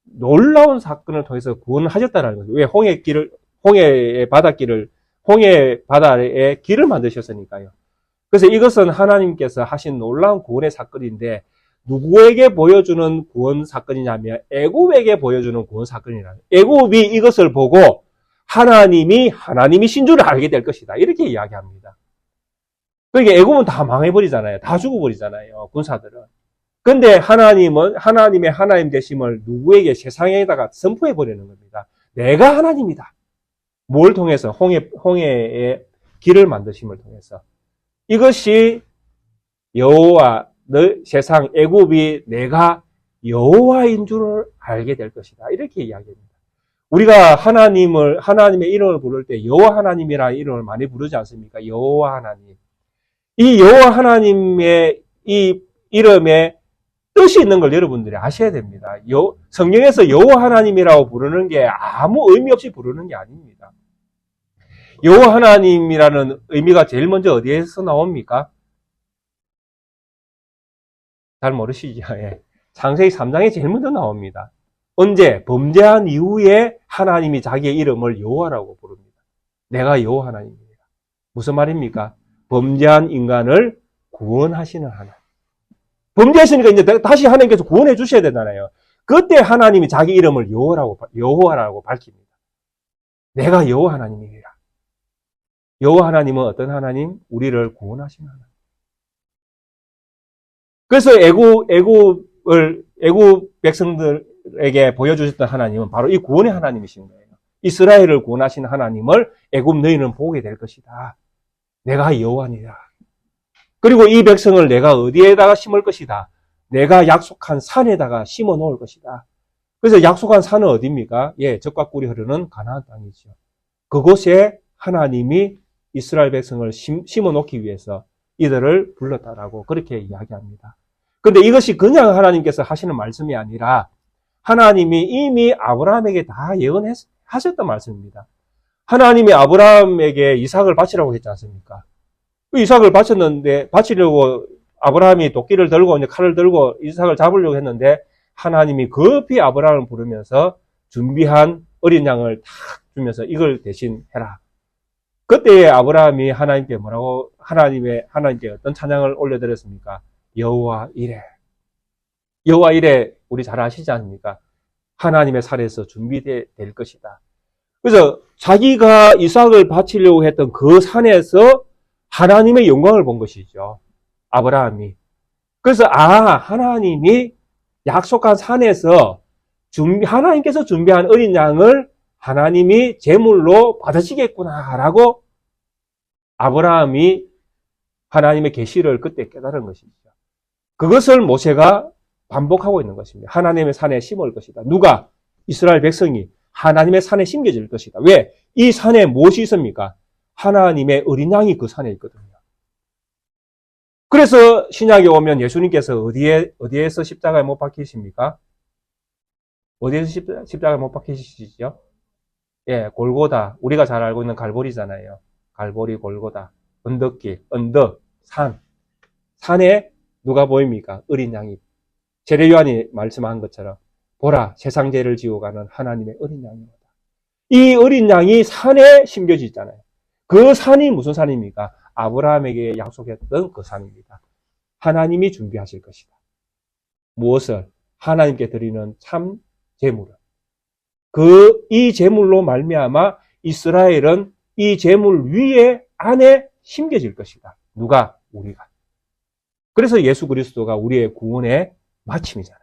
놀라운 사건을 통해서 구원하셨다는 거죠. 왜 홍해 바다에 길을 만드셨으니까요. 그래서 이것은 하나님께서 하신 놀라운 구원의 사건인데 누구에게 보여주는 구원 사건이냐면 애굽에게 보여주는 구원 사건이라는 거예요. 애굽이 이것을 보고 하나님이신 줄을 알게 될 것이다. 이렇게 이야기합니다. 그러니까 애굽은 다 망해버리잖아요. 다 죽어버리잖아요. 군사들은. 근데 하나님의 하나님 되심을 누구에게 세상에다가 선포해버리는 겁니다. 내가 하나님이다. 뭘 통해서? 홍해의 길을 만드심을 통해서. 이것이 세상 애굽이 내가 여호와인 줄을 알게 될 것이다. 이렇게 이야기합니다. 우리가 하나님의 이름을 부를 때 여호와 하나님이라는 이름을 많이 부르지 않습니까? 여호와 하나님. 이 여호와 하나님의 이 이름에 뜻이 있는 걸 여러분들이 아셔야 됩니다. 성경에서 여호와 하나님이라고 부르는 게 아무 의미 없이 부르는 게 아닙니다. 여호와 하나님이라는 의미가 제일 먼저 어디에서 나옵니까? 잘 모르시죠? 예. 창세기 3장에 제일 먼저 나옵니다. 언제? 범죄한 이후에 하나님이 자기의 이름을 여호와라고 부릅니다. 내가 여호와 하나님입니다. 무슨 말입니까? 범죄한 인간을 구원하시는 하나님. 범죄했으니까 이제 다시 하나님께서 구원해 주셔야 되잖아요. 그때 하나님이 자기 이름을 여호와라고 밝힙니다. 내가 여호와 하나님이라. 여호와 하나님은 어떤 하나님? 우리를 구원하시는 하나님. 그래서 애굽 백성들에게 보여주셨던 하나님은 바로 이 구원의 하나님이신 거예요. 이스라엘을 구원하신 하나님을 애굽 너희는 보게 될 것이다. 내가 여호와니라. 그리고 이 백성을 내가 어디에다가 심을 것이다. 내가 약속한 산에다가 심어 놓을 것이다. 그래서 약속한 산은 어디입니까? 예, 젖과 꿀이 흐르는 가나안 땅이죠. 그곳에 하나님이 이스라엘 백성을 심어 놓기 위해서 이들을 불렀다라고 그렇게 이야기합니다. 근데 이것이 그냥 하나님께서 하시는 말씀이 아니라 하나님이 이미 아브라함에게 다 예언하셨던 말씀입니다. 하나님이 아브라함에게 이삭을 바치라고 했지 않습니까? 이삭을 바치려고 아브라함이 도끼를 들고 이제 칼을 들고 이삭을 잡으려고 했는데 하나님이 급히 아브라함을 부르면서 준비한 어린 양을 탁 주면서 이걸 대신 해라. 그때에 아브라함이 하나님께 어떤 찬양을 올려드렸습니까? 여호와 이레. 여호와 이레 우리 잘 아시지 않습니까? 하나님의 살에서 준비될 것이다. 그래서 자기가 이삭을 바치려고 했던 그 산에서 하나님의 영광을 본 것이죠. 아브라함이. 그래서 하나님이 약속한 산에서 하나님께서 준비한 어린 양을 하나님이 제물로 받으시겠구나라고 아브라함이 하나님의 계시를 그때 깨달은 것이죠. 그것을 모세가 반복하고 있는 것입니다. 하나님의 산에 심을 것이다. 누가? 이스라엘 백성이 하나님의 산에 심겨질 것이다. 왜? 이 산에 무엇이 있습니까? 하나님의 어린 양이 그 산에 있거든요. 그래서 신약에 오면 예수님께서 어디에서 십자가에 못 박히십니까? 어디에서 십자가에 못 박히시죠? 예, 골고다. 우리가 잘 알고 있는 갈보리잖아요. 갈보리, 골고다. 언덕길, 언덕, 산. 산에 누가 보입니까? 어린 양이. 세례 요한이 말씀한 것처럼 보라, 세상 죄를 지고 가는 하나님의 어린 양이로다. 이 어린 양이 산에 심겨져 있잖아요. 그 산이 무슨 산입니까? 아브라함에게 약속했던 그 산입니다. 하나님이 준비하실 것이다. 무엇을? 하나님께 드리는 참 제물을. 이 제물로 말미암아 이스라엘은 이 제물 안에 심겨질 것이다. 누가? 우리가. 그래서 예수 그리스도가 우리의 구원의 마침이잖아요.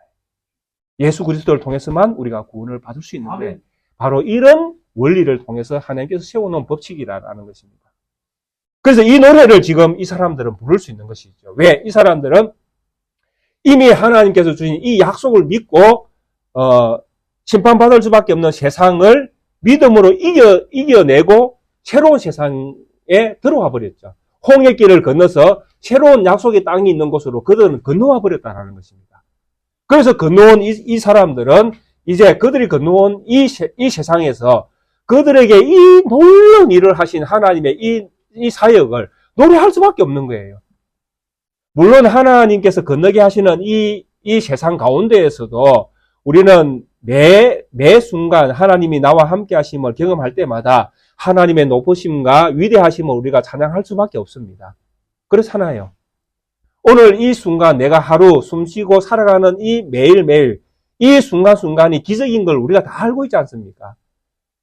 예수 그리스도를 통해서만 우리가 구원을 받을 수 있는데 바로 이런 원리를 통해서 하나님께서 세워놓은 법칙이라는 것입니다. 그래서 이 노래를 지금 이 사람들은 부를 수 있는 것이죠. 왜? 이 사람들은 이미 하나님께서 주신 이 약속을 믿고 심판받을 수밖에 없는 세상을 믿음으로 이겨내고 새로운 세상에 들어와 버렸죠. 홍해길을 건너서 새로운 약속의 땅이 있는 곳으로 그들은 건너와 버렸다는 것입니다. 그래서 건너온 이 사람들은 이제 그들이 건너온 이 세상에서 그들에게 이 놀라운 일을 하신 하나님의 이 사역을 노래할 수밖에 없는 거예요. 물론 하나님께서 건너게 하시는 이 세상 가운데에서도 우리는 매 순간 하나님이 나와 함께 하심을 경험할 때마다 하나님의 높으심과 위대하심을 우리가 찬양할 수밖에 없습니다. 그렇잖아요. 오늘 이 순간 내가 하루 숨쉬고 살아가는 이 매일매일 이 순간순간이 기적인 걸 우리가 다 알고 있지 않습니까?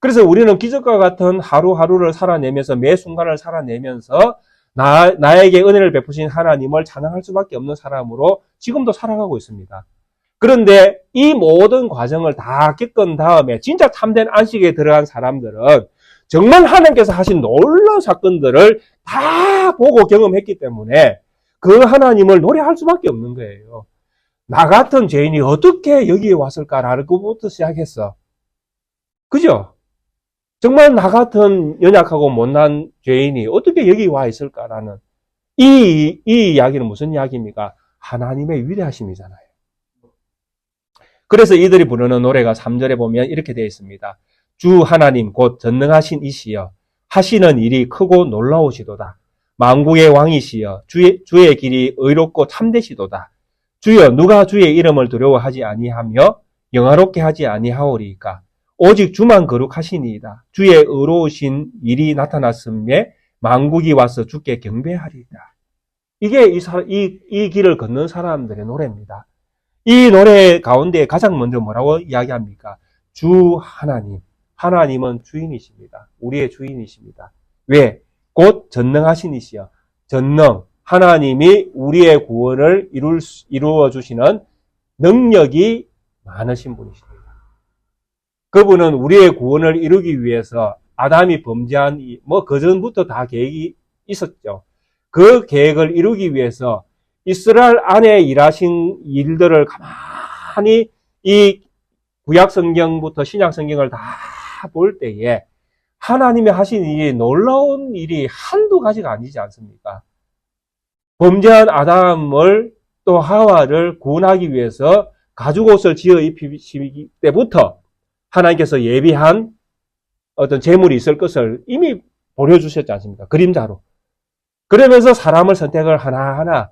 그래서 우리는 기적과 같은 하루하루를 살아내면서 매 순간을 살아내면서 나에게 은혜를 베푸신 하나님을 찬양할 수밖에 없는 사람으로 지금도 살아가고 있습니다. 그런데 이 모든 과정을 다 겪은 다음에 진짜 참된 안식에 들어간 사람들은 정말 하나님께서 하신 놀라운 사건들을 다 보고 경험했기 때문에 그 하나님을 노래할 수밖에 없는 거예요. 나 같은 죄인이 어떻게 여기에 왔을까라는 것부터 시작했어. 그죠? 정말 나 같은 연약하고 못난 죄인이 어떻게 여기 와 있을까라는 이 이야기는 무슨 이야기입니까? 하나님의 위대하심이잖아요. 그래서 이들이 부르는 노래가 3절에 보면 이렇게 되어 있습니다. 주 하나님 곧 전능하신 이시여 하시는 일이 크고 놀라우시도다. 만국의 왕이시여 주의 길이 의롭고 참되시도다. 주여 누가 주의 이름을 두려워하지 아니하며 영화롭게 하지 아니하오리이까. 오직 주만 거룩하시니이다. 주의 의로우신 일이 나타났음에 만국이 와서 주께 경배하리이다. 이게 이 길을 걷는 사람들의 노래입니다. 이 노래 가운데 가장 먼저 뭐라고 이야기합니까? 주 하나님. 하나님은 주인이십니다. 우리의 주인이십니다. 왜? 곧 전능하신 이시여. 전능. 하나님이 우리의 구원을 이루어 주시는 능력이 많으신 분이십니다. 그분은 우리의 구원을 이루기 위해서 아담이 범죄한 그 전부터 다 계획이 있었죠. 그 계획을 이루기 위해서 이스라엘 안에 일하신 일들을 가만히 이 구약 성경부터 신약 성경을 다 볼 때에 하나님이 하신 일이 놀라운 일이 한두 가지가 아니지 않습니까? 범죄한 아담을 또 하와를 구원하기 위해서 가죽옷을 지어 입히시기 때부터 하나님께서 예비한 어떤 재물이 있을 것을 이미 보여주셨지 않습니까? 그림자로. 그러면서 사람을 선택을 하나하나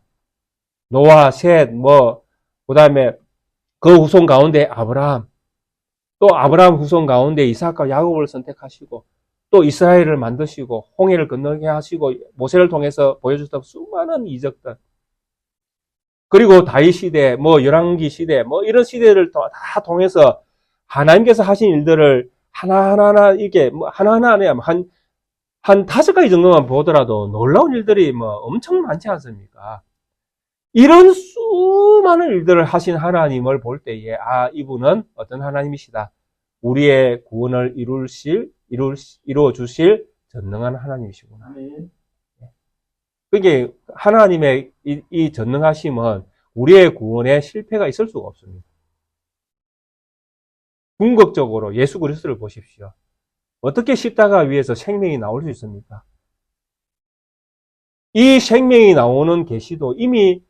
노아, 셋, 그 다음에 그 후손 가운데 아브라함, 또 아브라함 후손 가운데 이삭과 야곱을 선택하시고 또 이스라엘을 만드시고 홍해를 건너게 하시고 모세를 통해서 보여주셨던 수많은 이적들, 그리고 다윗 시대, 열왕기 시대, 이런 시대를 다 통해서 하나님께서 하신 일들을 하나하나 이게 하나하나 아니야 한 5가지 정도만 보더라도 놀라운 일들이 엄청 많지 않습니까? 이런 수많은 일들을 하신 하나님을 볼 때에 이분은 어떤 하나님이시다. 우리의 구원을 이루어 주실 전능한 하나님이시구나. 그게 하나님의 이 전능하심은 우리의 구원에 실패가 있을 수가 없습니다. 궁극적으로 예수 그리스도를 보십시오. 어떻게 십자가 위에서 생명이 나올 수 있습니까? 이 생명이 나오는 계시도 이미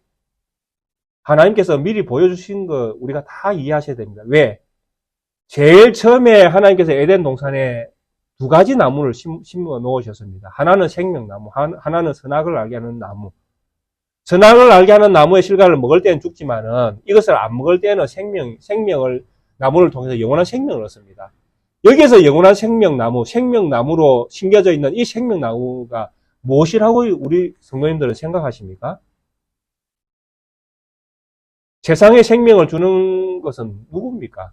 하나님께서 미리 보여주신 거 우리가 다 이해하셔야 됩니다. 왜? 제일 처음에 하나님께서 에덴 동산에 2가지 나무를 심어 놓으셨습니다. 하나는 생명나무, 하나는 선악을 알게 하는 나무. 선악을 알게 하는 나무의 실과를 먹을 때는 죽지만은 이것을 안 먹을 때는 나무를 통해서 영원한 생명을 얻습니다. 여기에서 영원한 생명나무로 심겨져 있는 이 생명나무가 무엇이라고 우리 성도님들은 생각하십니까? 세상에 생명을 주는 것은 누굽니까?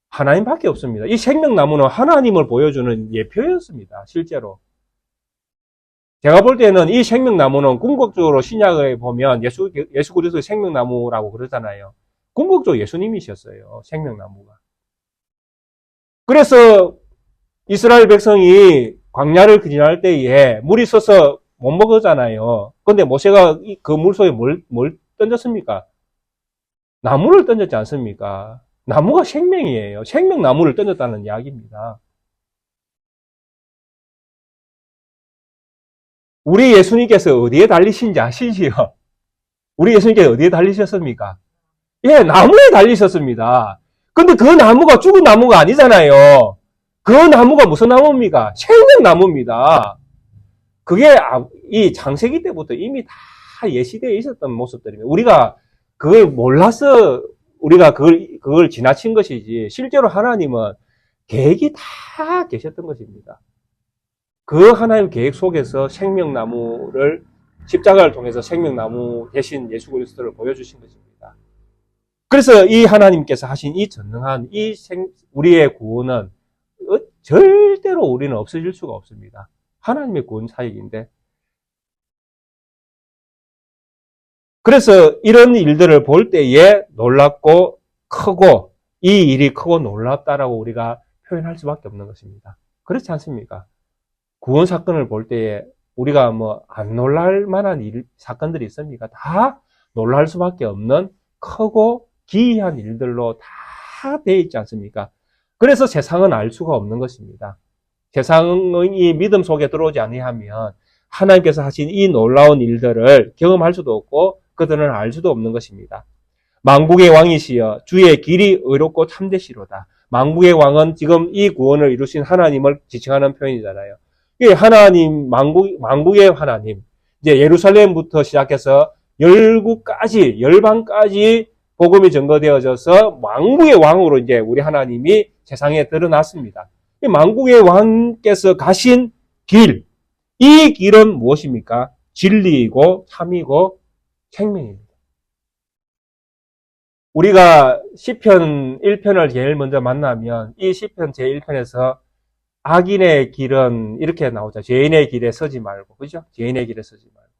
하나님밖에 없습니다. 이 생명나무는 하나님을 보여주는 예표였습니다. 실제로. 제가 볼 때는 이 생명나무는 궁극적으로 신약에 보면 예수 그리스도의 생명나무라고 그러잖아요. 궁극적으로 예수님이셨어요. 생명나무가. 그래서 이스라엘 백성이 광야를 지날 때에 물이 서서 못 먹었잖아요. 근데 모세가 그 물속에 뭘 던졌습니까? 나무를 던졌지 않습니까? 나무가 생명이에요. 생명나무를 던졌다는 이야기입니다. 우리 예수님께서 어디에 달리신지 아시지요? 우리 예수님께서 어디에 달리셨습니까? 예, 나무에 달리셨습니다. 근데 그 나무가 죽은 나무가 아니잖아요. 그 나무가 무슨 나무입니까? 생명나무입니다. 그게 이 창세기 때부터 이미 다 예시되어 있었던 모습들입니다. 우리가 그걸 몰라서 우리가 그걸 지나친 것이지, 실제로 하나님은 계획이 다 계셨던 것입니다. 그 하나님 계획 속에서 생명나무를, 십자가를 통해서 생명나무 대신 예수 그리스도를 보여주신 것입니다. 그래서 이 하나님께서 하신 이 전능한 우리의 구원은 절대로 우리는 없어질 수가 없습니다. 하나님의 구원 사역인데. 그래서 이런 일들을 볼 때에 놀랍고 크고, 이 일이 크고 놀랍다라고 우리가 표현할 수밖에 없는 것입니다. 그렇지 않습니까? 구원 사건을 볼 때에 우리가 안 놀랄 만한 사건들이 있습니까? 다 놀랄 수밖에 없는 크고 기이한 일들로 다 되어 있지 않습니까? 그래서 세상은 알 수가 없는 것입니다. 세상의 믿음 속에 들어오지 아니하면 하나님께서 하신 이 놀라운 일들을 경험할 수도 없고 그들은 알 수도 없는 것입니다. 만국의 왕이시여 주의 길이 의롭고 참되시로다. 만국의 왕은 지금 이 구원을 이루신 하나님을 지칭하는 표현이잖아요. 이게 하나님, 만국의 하나님, 이제 예루살렘부터 시작해서 열방까지 복음이 전거되어져서 만국의 왕으로 이제 우리 하나님이 세상에 드러났습니다. 이 만국의 왕께서 가신 길, 이 길은 무엇입니까? 진리이고 참이고 생명입니다. 우리가 시편 1편을 제일 먼저 만나면 이 시편 제1편에서 악인의 길은 이렇게 나오죠. 죄인의 길에 서지 말고, 그죠? 죄인의 길에 서지 말고.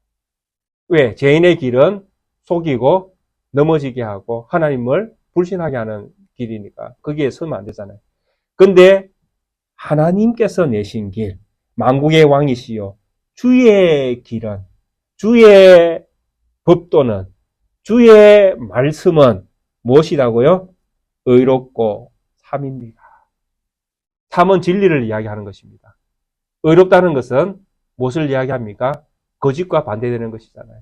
왜? 죄인의 길은 속이고 넘어지게 하고 하나님을 불신하게 하는 길이니까 거기에 서면 안 되잖아요. 근데 하나님께서 내신 길, 만국의 왕이시요 주의 길은, 주의 법도는, 주의 말씀은 무엇이라고요? 의롭고 참입니다. 참은 진리를 이야기하는 것입니다. 의롭다는 것은 무엇을 이야기합니까? 거짓과 반대되는 것이잖아요.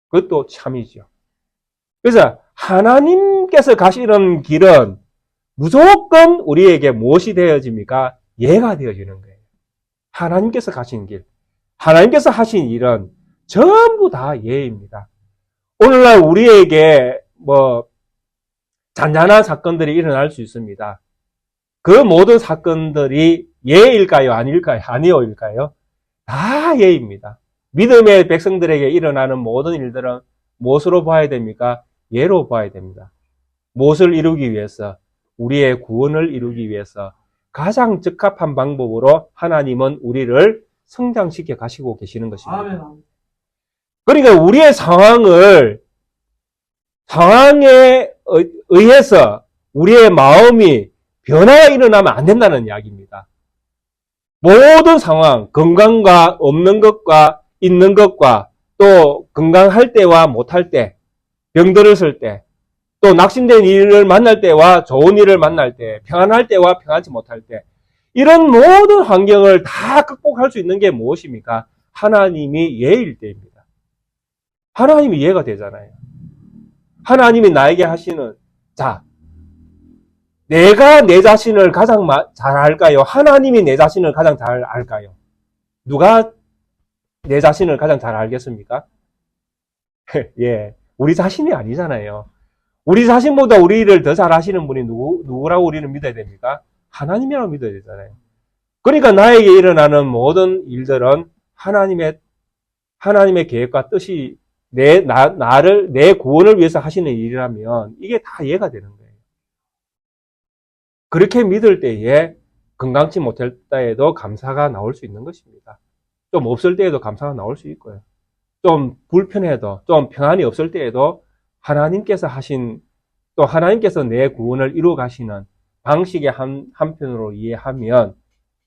그것도 참이죠. 그래서 하나님께서 가시는 길은 무조건 우리에게 무엇이 되어집니까? 예가 되어지는 거예요. 하나님께서 가신 길, 하나님께서 하신 일은 전부 다 예입니다. 오늘날 우리에게 잔잔한 사건들이 일어날 수 있습니다. 그 모든 사건들이 예일까요? 아니오일까요? 다 예입니다. 믿음의 백성들에게 일어나는 모든 일들은 무엇으로 봐야 됩니까? 예로 봐야 됩니다. 무엇을 이루기 위해서? 우리의 구원을 이루기 위해서 가장 적합한 방법으로 하나님은 우리를 성장시켜 가시고 계시는 것입니다. 그러니까 우리의 상황에 의해서 우리의 마음이 변화가 일어나면 안 된다는 이야기입니다. 모든 상황, 건강과 없는 것과 있는 것과 또 건강할 때와 못할 때, 병들었을 때, 또 낙심된 일을 만날 때와 좋은 일을 만날 때, 평안할 때와 평안치 못할 때, 이런 모든 환경을 다 극복할 수 있는 게 무엇입니까? 하나님이 예일 때입니다. 하나님이 예가 되잖아요. 하나님이 나에게 하시는, 내가 내 자신을 가장 잘 알까요? 하나님이 내 자신을 가장 잘 알까요? 누가 내 자신을 가장 잘 알겠습니까? 예, 우리 자신이 아니잖아요. 우리 자신보다 우리를 더 잘 아시는 분이 누구라고 우리는 믿어야 됩니까? 하나님이라고 믿어야 되잖아요. 그러니까 나에게 일어나는 모든 일들은 하나님의 계획과 뜻이 내 구원을 위해서 하시는 일이라면 이게 다 이해가 되는 거예요. 그렇게 믿을 때에 건강치 못할 때에도 감사가 나올 수 있는 것입니다. 좀 없을 때에도 감사가 나올 수 있고요. 좀 불편해도, 좀 평안이 없을 때에도 하나님께서 내 구원을 이루어 가시는 방식의 한편으로 이해하면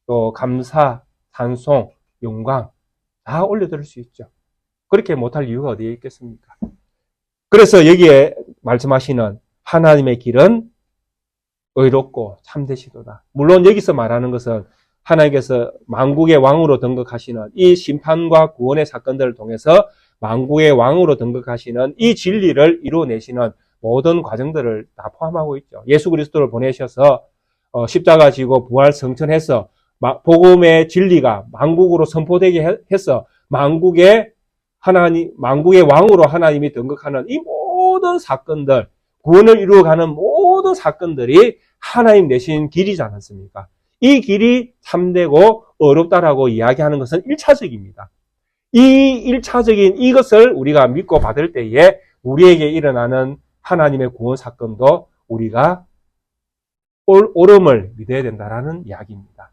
또 감사, 찬송, 영광 다 올려드릴 수 있죠. 그렇게 못할 이유가 어디에 있겠습니까? 그래서 여기에 말씀하시는 하나님의 길은 의롭고 참되시도다. 물론 여기서 말하는 것은 하나님께서 만국의 왕으로 등극하시는 이 심판과 구원의 사건들을 통해서 만국의 왕으로 등극하시는 이 진리를 이루어내시는 모든 과정들을 다 포함하고 있죠. 예수 그리스도를 보내셔서 십자가 지고 부활 성천해서 복음의 진리가 만국으로 선포되게 해서 만국의 왕으로 하나님이 등극하는 이 모든 사건들, 구원을 이루어가는 모든 사건들이 하나님 내신 길이지 않습니까? 이 길이 참되고 어렵다라고 이야기하는 것은 1차적입니다. 이 1차적인 이것을 우리가 믿고 받을 때에 우리에게 일어나는 하나님의 구원 사건도 우리가 옳음을 믿어야 된다라는 이야기입니다.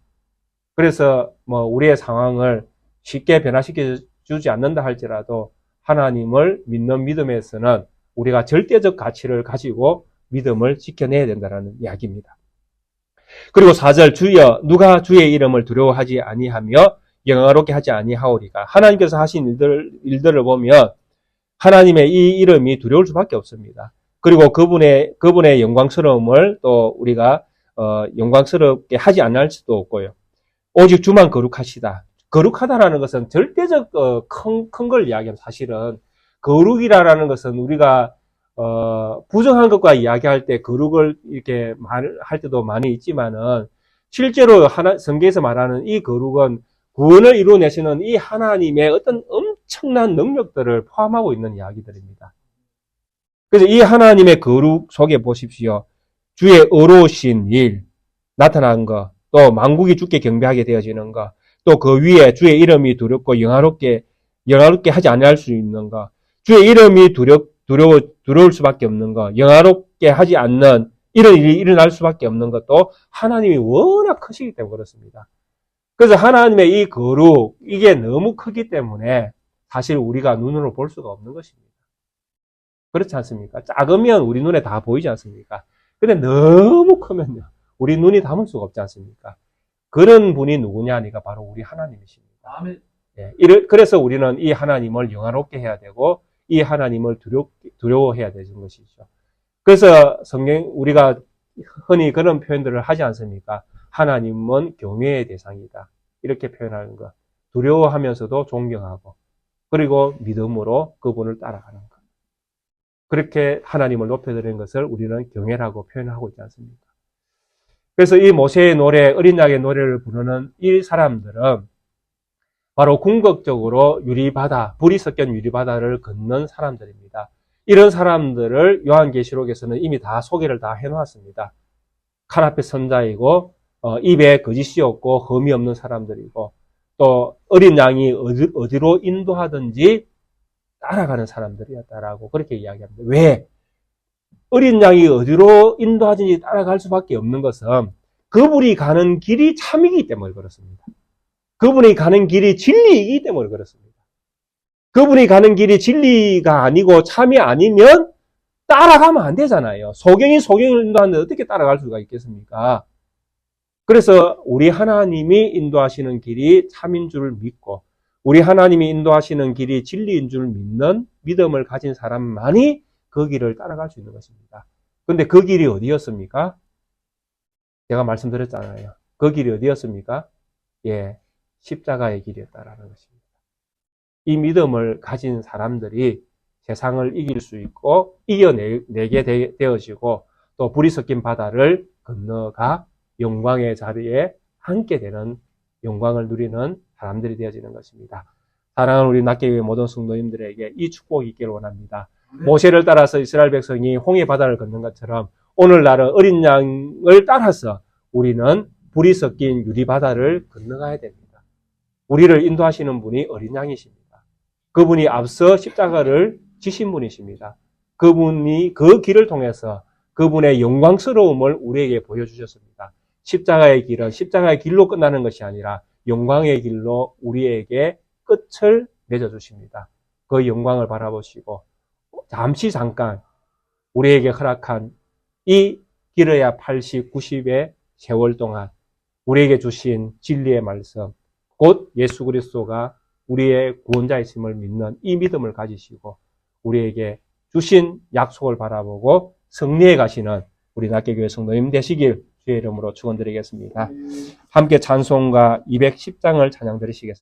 그래서 우리의 상황을 쉽게 변화시켜 주지 않는다 할지라도 하나님을 믿는 믿음에서는 우리가 절대적 가치를 가지고 믿음을 지켜내야 된다는 이야기입니다. 그리고 4절 주여 누가 주의 이름을 두려워하지 아니하며 영화롭게 하지 아니하오리까. 하나님께서 하신 일들을 보면 하나님의 이 이름이 두려울 수밖에 없습니다. 그리고 그분의 영광스러움을 또 우리가 영광스럽게 하지 않을 수도 없고요. 오직 주만 거룩하시다. 거룩하다라는 것은 절대적 큰 걸 이야기합니다. 사실은 거룩이라는 것은 우리가 부정한 것과 이야기할 때 거룩을 이렇게 할 때도 많이 있지만은 실제로 성경에서 말하는 이 거룩은 구원을 이루어내시는 이 하나님의 어떤 엄청난 능력들을 포함하고 있는 이야기들입니다. 그래서 이 하나님의 거룩 속에 보십시오. 주의 의로우신 일 나타난 것, 또 만국이 주께 경배하게 되어지는 것, 또 그 위에 주의 이름이 두렵고 영화롭게 하지 않을 수 있는 것, 주의 이름이 두려울 수밖에 없는 것, 영화롭게 하지 않는 이런 일이 일어날 수밖에 없는 것도 하나님이 워낙 크시기 때문에 그렇습니다. 그래서 하나님의 이 거룩, 이게 너무 크기 때문에 사실 우리가 눈으로 볼 수가 없는 것입니다. 그렇지 않습니까? 작으면 우리 눈에 다 보이지 않습니까? 근데 너무 크면요, 우리 눈이 담을 수가 없지 않습니까? 그런 분이 누구냐니까 바로 우리 하나님이십니다. 아멘. 예, 그래서 우리는 이 하나님을 영화롭게 해야 되고 이 하나님을 두려워해야 되는 것이죠. 그래서 우리가 흔히 그런 표현들을 하지 않습니까? 하나님은 경외의 대상이다. 이렇게 표현하는 것. 두려워하면서도 존경하고 그리고 믿음으로 그분을 따라가는 것. 그렇게 하나님을 높여드리는 것을 우리는 경외라고 표현하고 있지 않습니까? 그래서 이 모세의 노래, 어린 양의 노래를 부르는 이 사람들은 바로 궁극적으로 불이 섞인 유리바다를 걷는 사람들입니다. 이런 사람들을 요한계시록에서는 이미 다 소개를 다 해놓았습니다. 칼 앞에 선자이고 입에 거짓이 없고 흠이 없는 사람들이고 또 어린 양이 어디로 인도하든지 따라가는 사람들이었다라고 그렇게 이야기합니다. 왜? 어린 양이 어디로 인도하든지 따라갈 수밖에 없는 것은 그분이 가는 길이 참이기 때문에 그렇습니다. 그분이 가는 길이 진리이기 때문에 그렇습니다. 그분이 가는 길이 진리가 아니고 참이 아니면 따라가면 안 되잖아요. 소경이 소경을 인도하는데 어떻게 따라갈 수가 있겠습니까? 그래서 우리 하나님이 인도하시는 길이 참인 줄 믿고 우리 하나님이 인도하시는 길이 진리인 줄 믿는 믿음을 가진 사람만이 그 길을 따라갈 수 있는 것입니다. 근데 그 길이 어디였습니까? 제가 말씀드렸잖아요. 그 길이 어디였습니까? 예, 십자가의 길이었다라는 것입니다. 이 믿음을 가진 사람들이 세상을 이길 수 있고 이겨내게 되어지고 또 불이 섞인 바다를 건너가 영광의 자리에 함께 되는 영광을 누리는 사람들이 되어지는 것입니다. 사랑하는 우리 낫게교회 모든 성도님들에게 이 축복이 있기를 원합니다. 모세를 따라서 이스라엘 백성이 홍해 바다를 걷는 것처럼 오늘날은 어린 양을 따라서 우리는 불이 섞인 유리바다를 건너가야 됩니다. 우리를 인도하시는 분이 어린 양이십니다. 그분이 앞서 십자가를 지신 분이십니다. 그분이 그 길을 통해서 그분의 영광스러움을 우리에게 보여주셨습니다. 십자가의 길은 십자가의 길로 끝나는 것이 아니라 영광의 길로 우리에게 끝을 맺어주십니다. 그 영광을 바라보시고 잠깐 우리에게 허락한 이 길어야 80, 90의 세월 동안 우리에게 주신 진리의 말씀, 곧 예수 그리스도가 우리의 구원자이심을 믿는 이 믿음을 가지시고 우리에게 주신 약속을 바라보고 승리해 가시는 우리 낫게교회 성도님 되시길 주의 이름으로 축원드리겠습니다. 함께 찬송가 210장을 찬양 드리시겠습니다.